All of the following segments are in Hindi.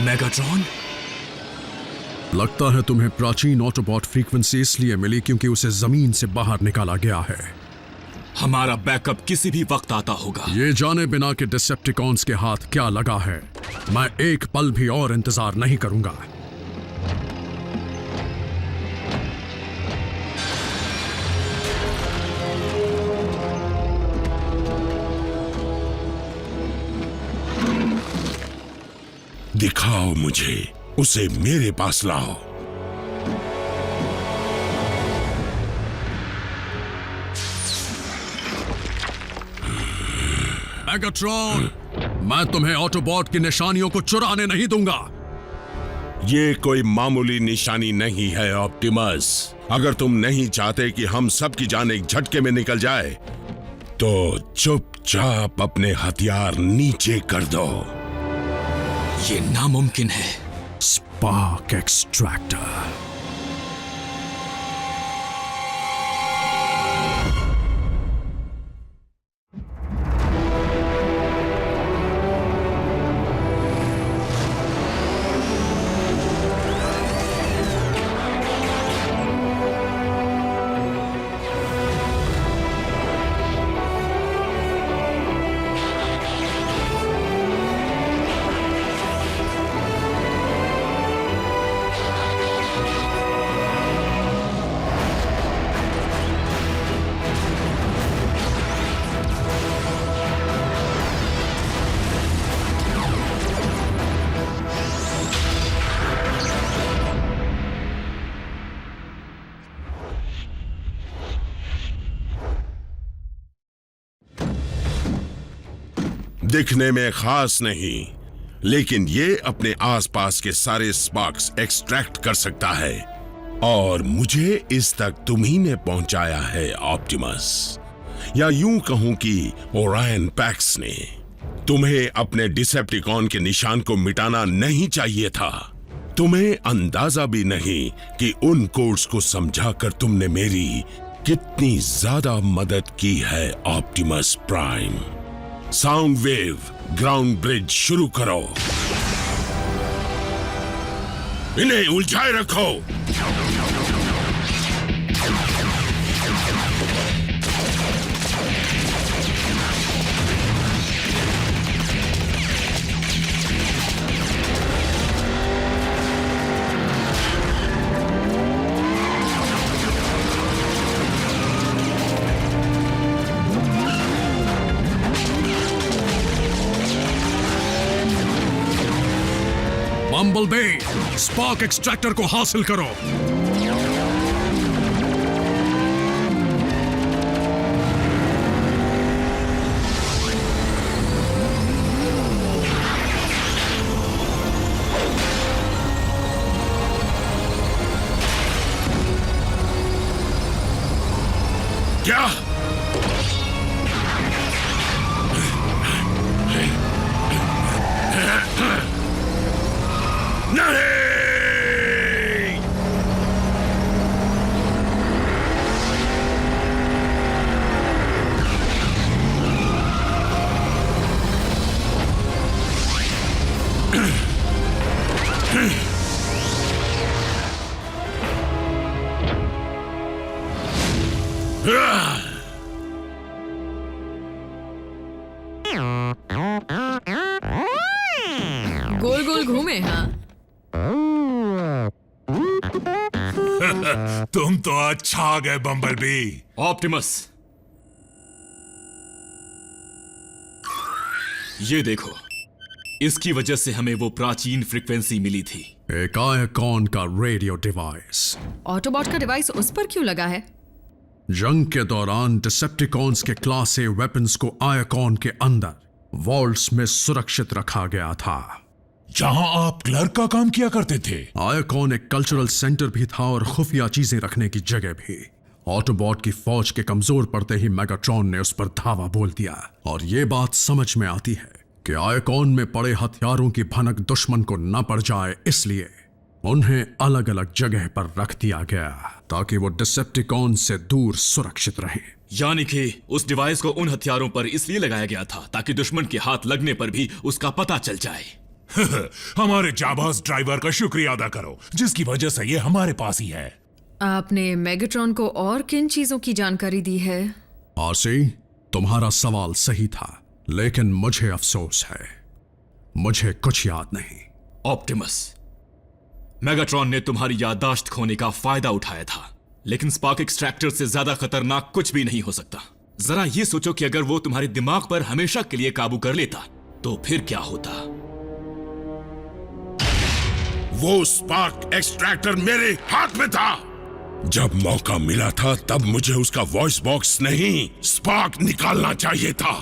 मेगाट्रॉन? लगता है तुम्हें प्राचीन ऑटोबॉट फ्रीक्वेंसी इसलिए मिली क्योंकि उसे जमीन से बाहर निकाला गया है। हमारा बैकअप किसी भी वक्त आता होगा। ये जाने बिना कि डिसेप्टिकॉन्स के हाथ क्या लगा है, मैं एक पल भी और इंतजार नहीं करूंगा। दिखाओ मुझे, उसे मेरे पास लाओ। मेगाट्रॉन, मैं तुम्हें ऑटोबॉट की निशानियों को चुराने नहीं दूंगा। ये कोई मामूली निशानी नहीं है ऑप्टिमस। अगर तुम नहीं चाहते कि हम सब की जान एक झटके में निकल जाए, तो चुपचाप अपने हथियार नीचे कर दो। ये नामुमकिन है। Spark extractor. दिखने में खास नहीं, लेकिन ये अपने आसपास के सारे स्पार्क्स एक्सट्रैक्ट कर सकता है, और मुझे इस तक तुम्ही ने पहुंचाया है ऑप्टिमस। या यूं कहूं कि ओरायन पैक्स ने। तुम्हें अपने डिसेप्टिकॉन के निशान को मिटाना नहीं चाहिए था। तुम्हें अंदाजा भी नहीं कि उन कोड्स को समझाकर तुमने मेरी कितनी ज्यादा मदद की है Optimus prime. Sound wave ground bridge शुरू करो। इन्हें उलझाए रखो। बम्बलबी, स्पार्क एक्सट्रैक्टर को हासिल करो। क्या? नहीं! गोल गोल घूमे। हाँ, तुम तो अच्छा आ गए बम्बलबी। ऑप्टिमस, ये देखो, इसकी वजह से हमें वो प्राचीन फ्रीक्वेंसी मिली थी। एक आयकॉन का रेडियो डिवाइस। ऑटोबॉट का डिवाइस उस पर क्यों लगा है? जंग के दौरान डिसेप्टिकॉन्स के क्लास ए वेपन्स को आयकॉन के अंदर वॉल्ट्स में सुरक्षित रखा गया था, जहां आप क्लर्क का काम किया करते थे। आयकॉन एक कल्चरल सेंटर भी था और खुफिया चीजें रखने की जगह भी। ऑटोबॉट की फौज के कमजोर पड़ते ही मेगाट्रॉन ने उस पर धावा बोल दिया, और ये बात समझ में आती है कि आयकॉन में पड़े हथियारों की भनक दुश्मन को न पड़ जाए, इसलिए उन्हें अलग अलग जगह पर रख दिया गया ताकि वो डिसेप्टिकॉन से दूर सुरक्षित रहें। यानी कि उस डिवाइस को उन हथियारों पर इसलिए लगाया गया था ताकि दुश्मन के हाथ लगने पर भी उसका पता चल जाए। हमारे जाबाज ड्राइवर का शुक्रिया अदा करो, जिसकी वजह से ये हमारे पास ही है। आपने मेगाट्रॉन को और किन चीजों की जानकारी दी है? आरसी, तुम्हारा सवाल सही था, लेकिन मुझे अफसोस है, मुझे कुछ याद नहीं। ऑप्टिमस, मेगाट्रॉन ने तुम्हारी याददाश्त खोने का फायदा उठाया था, लेकिन स्पार्क एक्सट्रैक्टर से ज्यादा खतरनाक कुछ भी नहीं हो सकता। जरा ये सोचो कि अगर वो तुम्हारे दिमाग पर हमेशा के लिए काबू कर लेता तो फिर क्या होता। वो स्पार्क एक्सट्रैक्टर मेरे हाथ में था। जब मौका मिला था तब मुझे उसका वॉइस बॉक्स नहीं, स्पार्क निकालना चाहिए था।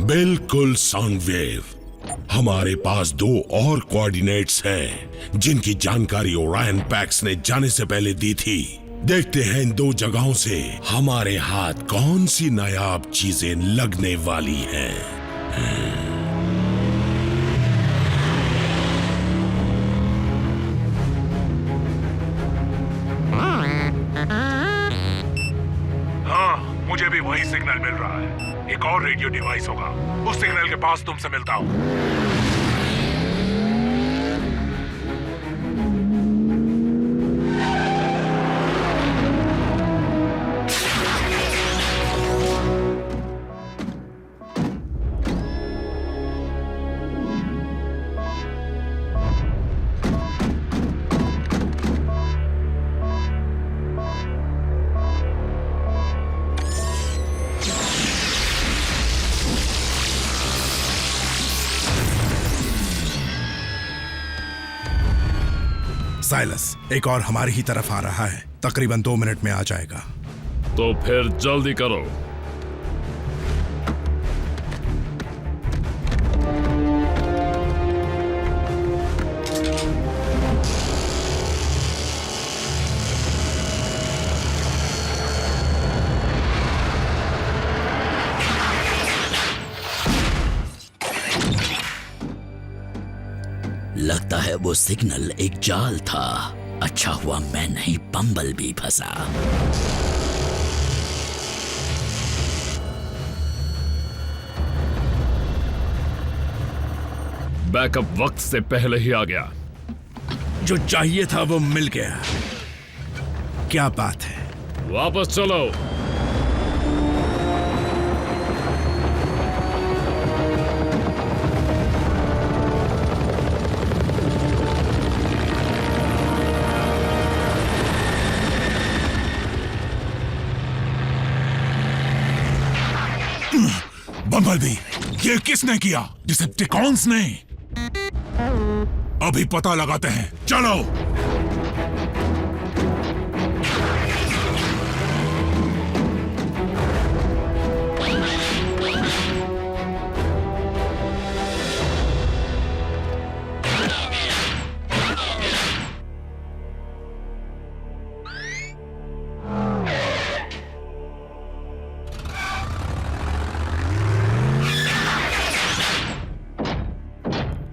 बिल्कुल साउंड वेव। हमारे पास 2 और कोऑर्डिनेट्स हैं जिनकी जानकारी ओरायन पैक्स ने जाने से पहले दी थी। देखते हैं इन 2 जगहों से हमारे हाथ कौन सी नायाब चीजें लगने वाली हैं। मुझे भी वही सिग्नल मिल रहा है। एक और रेडियो डिवाइस होगा, उस सिग्नल के पास तुमसे मिलता हूं। साइलस, एक और हमारी ही तरफ आ रहा है, तकरीबन 2 मिनट में आ जाएगा। तो फिर जल्दी करो। लगता है वो सिग्नल एक जाल था। अच्छा हुआ मैं नहीं, बम्बल भी फंसा। बैकअप वक्त से पहले ही आ गया। जो चाहिए था वो मिल गया। क्या बात है। वापस चलो। बम्बलबी, ये किसने किया? डिसेप्टिकॉन्स ने। अभी पता लगाते हैं, चलो।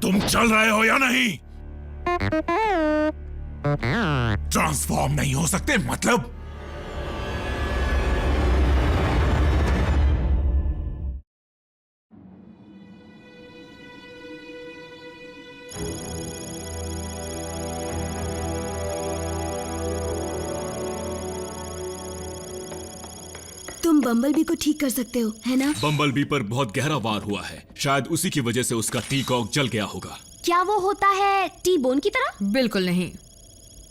तुम चल रहे हो या नहीं? ट्रांसफॉर्म नहीं हो सकते मतलब? तुम बम्बलबी को ठीक कर सकते हो, है ना? बम्बलबी पर बहुत गहरा वार हुआ है, शायद उसी की वजह से उसका टी-कॉक जल गया होगा। क्या वो होता है टी बोन की तरह? बिल्कुल नहीं,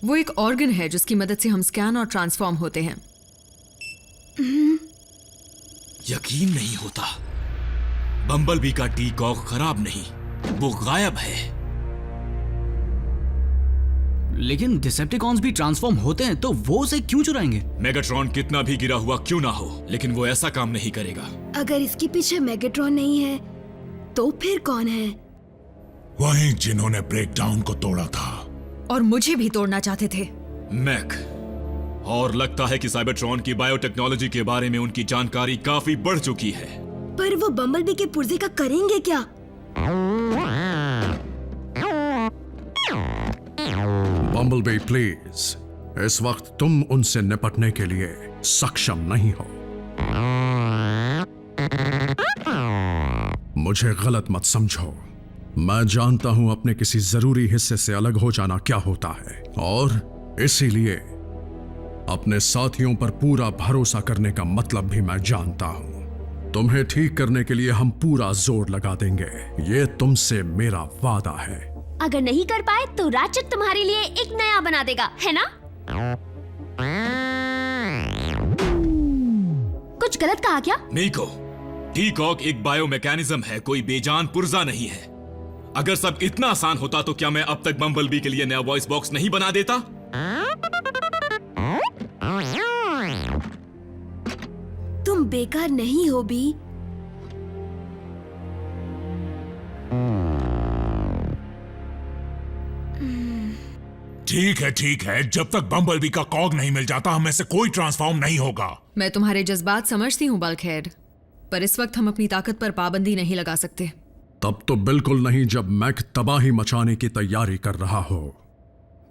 वो एक ऑर्गन है जिसकी मदद से हम स्कैन और ट्रांसफॉर्म होते हैं। यकीन नहीं होता, बम्बलबी का टी-कॉक खराब नहीं, वो गायब है। लेकिन डिसेप्टिकॉन्स भी ट्रांसफॉर्म होते हैं, तो वो उसे क्यों चुराएंगे? मेगाट्रॉन कितना भी गिरा हुआ क्यों ना हो, लेकिन वो ऐसा काम नहीं करेगा। अगर इसके पीछे मेगाट्रॉन नहीं है तो फिर कौन है? वही जिन्होंने ब्रेकडाउन को तोड़ा था और मुझे भी तोड़ना चाहते थे। मैक, और लगता है कि साइबरट्रॉन की बायोटेक्नोलॉजी के बारे में उनकी जानकारी काफी बढ़ चुकी है। पर वो बम्बलबी के पुर्जे का करेंगे क्या? बम्बलबी प्लीज, इस वक्त तुम उनसे निपटने के लिए सक्षम नहीं हो। मुझे गलत मत समझो। मैं जानता हूं अपने किसी जरूरी हिस्से से अलग हो जाना क्या होता है, और इसीलिए अपने साथियों पर पूरा भरोसा करने का मतलब भी मैं जानता हूं। तुम्हें ठीक करने के लिए हम पूरा जोर लगा देंगे, ये तुमसे मेरा वादा है। अगर नहीं कर पाए तो राचक तुम्हारे लिए एक नया बना देगा, है ना? कुछ गलत कहा क्या? नीको, टी-कॉक एक बायोमैकेनिज्म है, कोई बेजान पुर्जा नहीं है। अगर सब इतना आसान होता तो क्या मैं अब तक बम्बलबी के लिए नया वॉइस बॉक्स नहीं बना देता? तुम बेकार नहीं हो बी। ठीक है, जब तक बम्बलबी का कॉग नहीं मिल जाता हमें से कोई ट्रांसफॉर्म नहीं होगा। मैं तुम्हारे जज्बात समझती हूँ बल्कहेड, पर इस वक्त हम अपनी ताकत पर पाबंदी नहीं लगा सकते। तब तो बिल्कुल नहीं जब मैक तबाही मचाने की तैयारी कर रहा हो।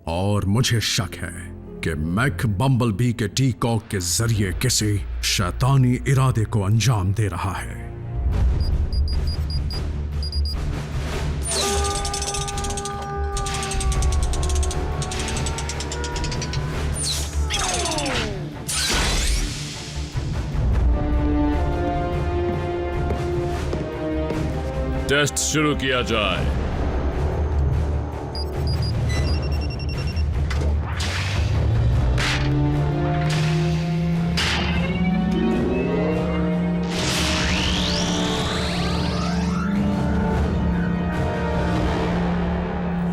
और मुझे शक है कि मैक बम्बलबी के टी-कॉक के जरिए किसी शैतानी इरादे को अंजाम दे रहा है। टेस्ट शुरू किया जाए।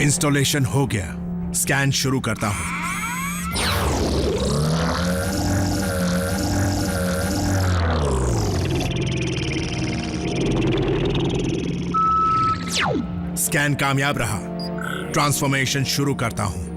इंस्टॉलेशन हो गया, स्कैन शुरू करता हूं। स्कैन कामयाब रहा, ट्रांसफॉर्मेशन शुरू करता हूं।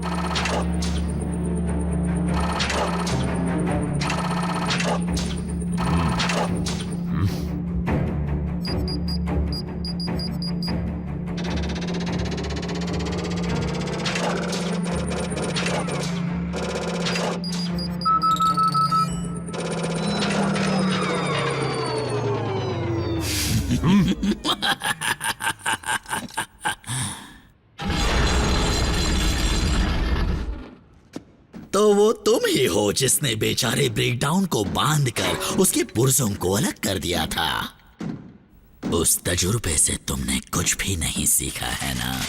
तो वो तुम ही हो जिसने बेचारे ब्रेकडाउन को बांधकर उसके पुर्जों को अलग कर दिया था। उस तजुर्बे से तुमने कुछ भी नहीं सीखा है ना?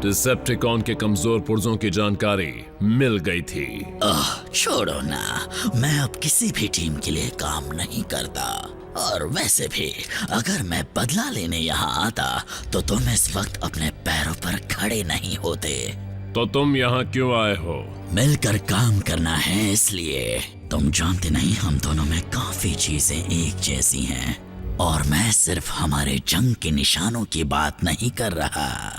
डिसेप्टिकॉन के कमजोर पुर्जों की जानकारी मिल गई थी। छोड़ो ना, मैं अब किसी भी टीम के लिए काम नहीं करता। और वैसे भी अगर मैं बदला लेने यहाँ आता तो तुम इस वक्त अपने पैरों पर खड़े नहीं होते। तो तुम यहाँ क्यों आए हो? मिलकर काम करना है इसलिए। तुम जानते नहीं, हम दोनों में काफी चीजें एक जैसी हैं। और मैं सिर्फ हमारे जंग के निशानों की बात नहीं कर रहा।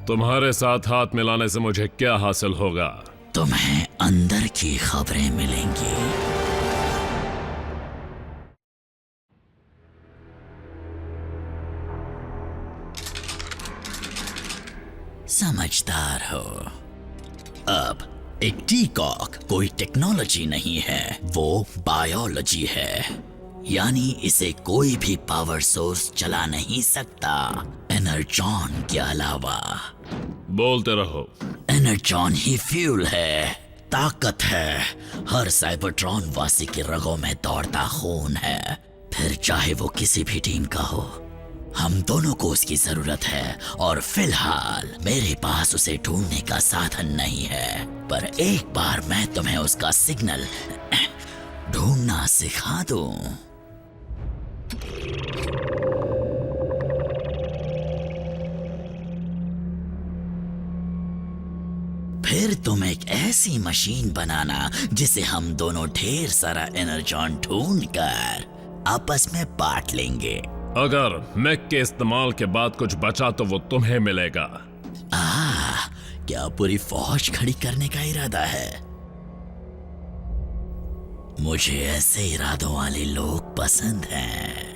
तुम्हारे साथ हाथ मिलाने से मुझे क्या हासिल होगा? तुम्हें अंदर की खबरें मिलेंगी। समझदार हो। अब एक टी-कॉक कोई टेक्नोलॉजी नहीं है, वो बायोलॉजी है। यानी इसे कोई भी पावर सोर्स चला नहीं सकता एनर्जॉन के अलावा। बोलते रहो। एनर्जॉन ही फ्यूल है, ताकत है, हर साइबरट्रॉन वासी के रगों में दौड़ता खून है। फिर चाहे वो किसी भी टीम का हो, हम दोनों को उसकी जरूरत है। और फिलहाल मेरे पास उसे ढूंढने का साधन नहीं है, पर एक बार मैं तुम्हें उसका सिग्नल ढूंढना सिखा दूं। फिर तुम एक ऐसी मशीन बनाना जिसे हम दोनों ढेर सारा एनर्जॉन ढूंढकर आपस में बांट लेंगे। अगर मैक के इस्तेमाल के बाद कुछ बचा तो वो तुम्हें मिलेगा। क्या पूरी फौज खड़ी करने का इरादा है? मुझे ऐसे इरादों वाले लोग पसंद हैं।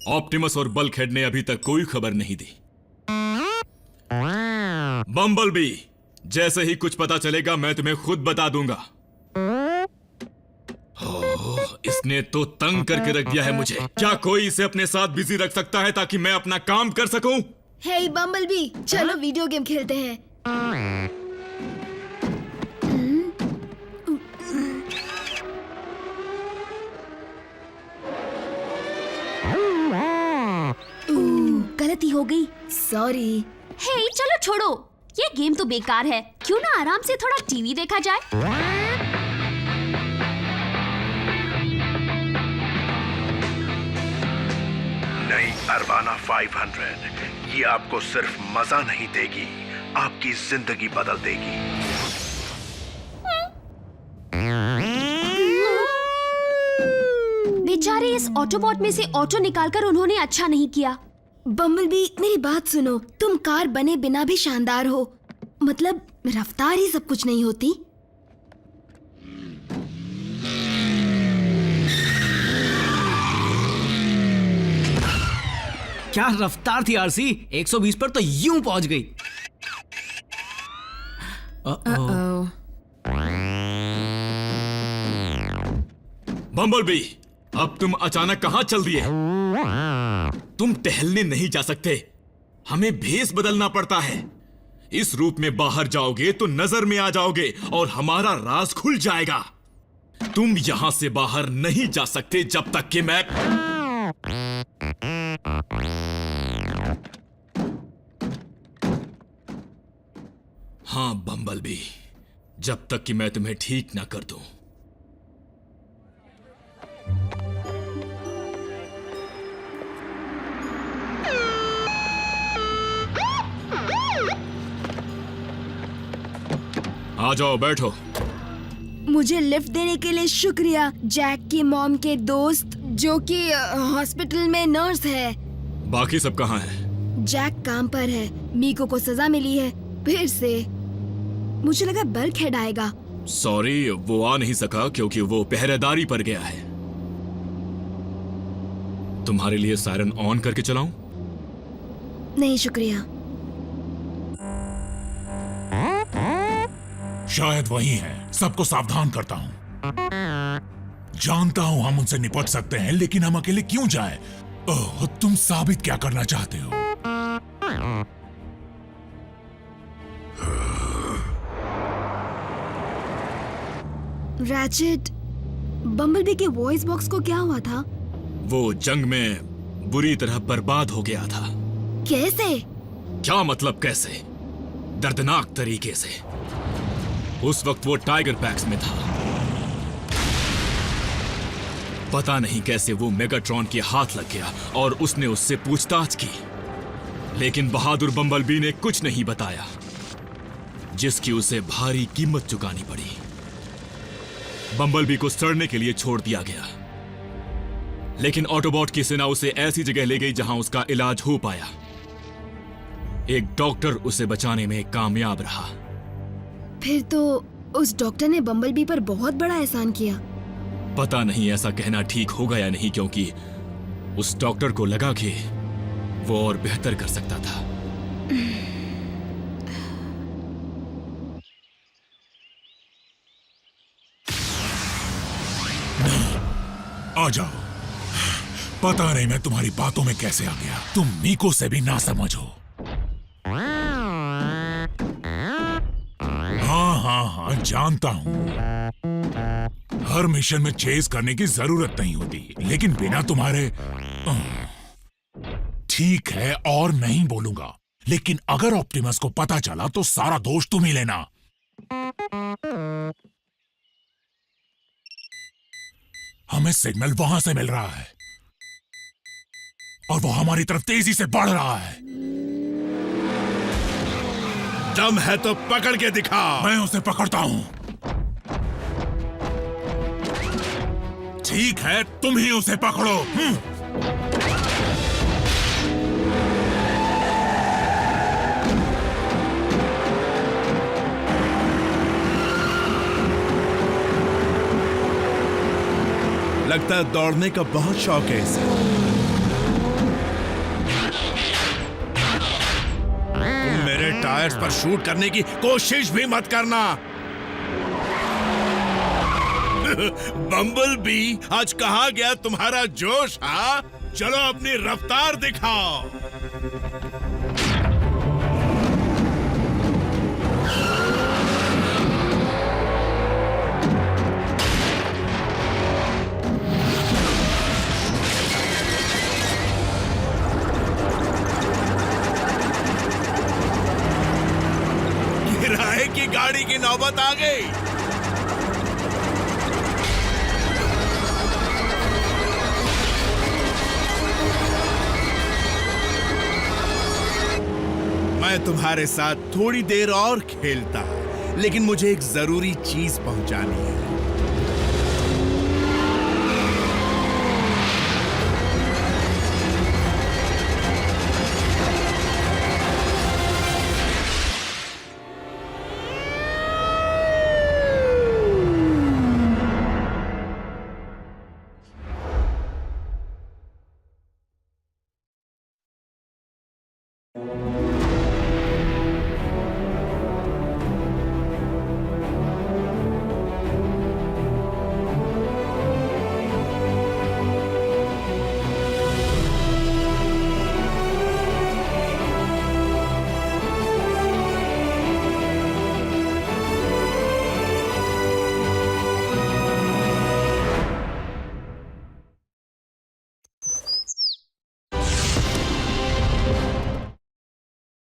ऑप्टिमस और बल्कहेड ने अभी तक कोई खबर नहीं दी। बम्बलबी, जैसे ही कुछ पता चलेगा मैं तुम्हें खुद बता दूंगा। इसने तो तंग करके रख दिया है मुझे। क्या कोई इसे अपने साथ बिजी रख सकता है ताकि मैं अपना काम कर सकूं? हे बम्बलबी, चलो वीडियो गेम खेलते हैं। गलती हो गई, सॉरी। हे चलो छोड़ो, ये गेम तो बेकार है। क्यों ना आराम से थोड़ा टीवी देखा जाए? नई अरबाना 500 ये आपको सिर्फ मजा नहीं देगी, आपकी जिंदगी बदल देगी। बेचारे इस ऑटोबॉट में से ऑटो निकालकर उन्होंने अच्छा नहीं किया। बम्बलबी मेरी बात सुनो, तुम कार बने बिना भी शानदार हो। मतलब रफ्तार ही सब कुछ नहीं होती। क्या रफ्तार थी आरसी, 120 पर तो यूं पहुंच गई। बम्बलबी, अब तुम अचानक कहां चल दिए? तुम टहलने नहीं जा सकते, हमें भेस बदलना पड़ता है। इस रूप में बाहर जाओगे तो नजर में आ जाओगे और हमारा राज खुल जाएगा। तुम यहां से बाहर नहीं जा सकते जब तक कि मैं... हाँ बम्बलबी, जब तक कि मैं तुम्हें ठीक ना कर दूं। आ जाओ, बैठो। मुझे लिफ्ट देने के लिए शुक्रिया, जैक की मॉम के दोस्त जो कि हॉस्पिटल में नर्स है। बाकी सब कहाँ हैं? जैक काम पर है, मीको को सजा मिली है फिर से। मुझे लगा बल्कहेड आएगा। सॉरी, वो आ नहीं सका क्योंकि वो पहरेदारी पर गया है। तुम्हारे लिए सायरन ऑन करके चलाऊं? नहीं शुक्रिया। शायद वही है, सबको सावधान करता हूँ। जानता हूँ हम उनसे निपट सकते हैं, लेकिन हम अकेले क्यों जाएं? ओह, तुम साबित क्या करना चाहते हो? रैचेट, बम्बलबी के वॉइस बॉक्स को क्या हुआ था? वो जंग में बुरी तरह बर्बाद हो गया था। कैसे? क्या मतलब कैसे? दर्दनाक तरीके से। उस वक्त वो टाइगर पैक्स में था। पता नहीं कैसे वो मेगाट्रॉन के हाथ लग गया और उसने उससे पूछताछ की, लेकिन बहादुर बम्बलबी ने कुछ नहीं बताया, जिसकी उसे भारी कीमत चुकानी पड़ी। बम्बलबी को सड़ने के लिए छोड़ दिया गया, लेकिन ऑटोबॉट की सेना उसे ऐसी जगह ले गई जहां उसका इलाज हो पाया। एक डॉक्टर उसे बचाने में कामयाब रहा। फिर तो उस डॉक्टर ने बम्बलबी पर बहुत बड़ा एहसान किया। पता नहीं ऐसा कहना ठीक होगा या नहीं, क्योंकि उस डॉक्टर को लगा कि वो और बेहतर कर सकता था। आ जाओ। पता नहीं मैं तुम्हारी बातों में कैसे आ गया। तुम मीको से भी ना समझो। हाँ, जानता हूं। हर मिशन में चेस करने की जरूरत नहीं होती, लेकिन बिना तुम्हारे... ठीक है, और नहीं बोलूंगा, लेकिन अगर ऑप्टिमस को पता चला तो सारा दोष तुम ही लेना। हमें सिग्नल वहां से मिल रहा है और वो हमारी तरफ तेजी से बढ़ रहा है। दम है तो पकड़ के दिखा। मैं उसे पकड़ता हूं। ठीक है, तुम ही उसे पकड़ो। लगता है दौड़ने का बहुत शौक है इसे। तुम मेरे टायर्स पर शूट करने की कोशिश भी मत करना। बम्बल बी, आज कहाँ गया तुम्हारा जोश? हाँ, चलो अपनी रफ्तार दिखाओ। किराए की गाड़ी की नौबत आ गई। मैं तुम्हारे साथ थोड़ी देर और खेलता, लेकिन मुझे एक जरूरी चीज पहुंचानी है।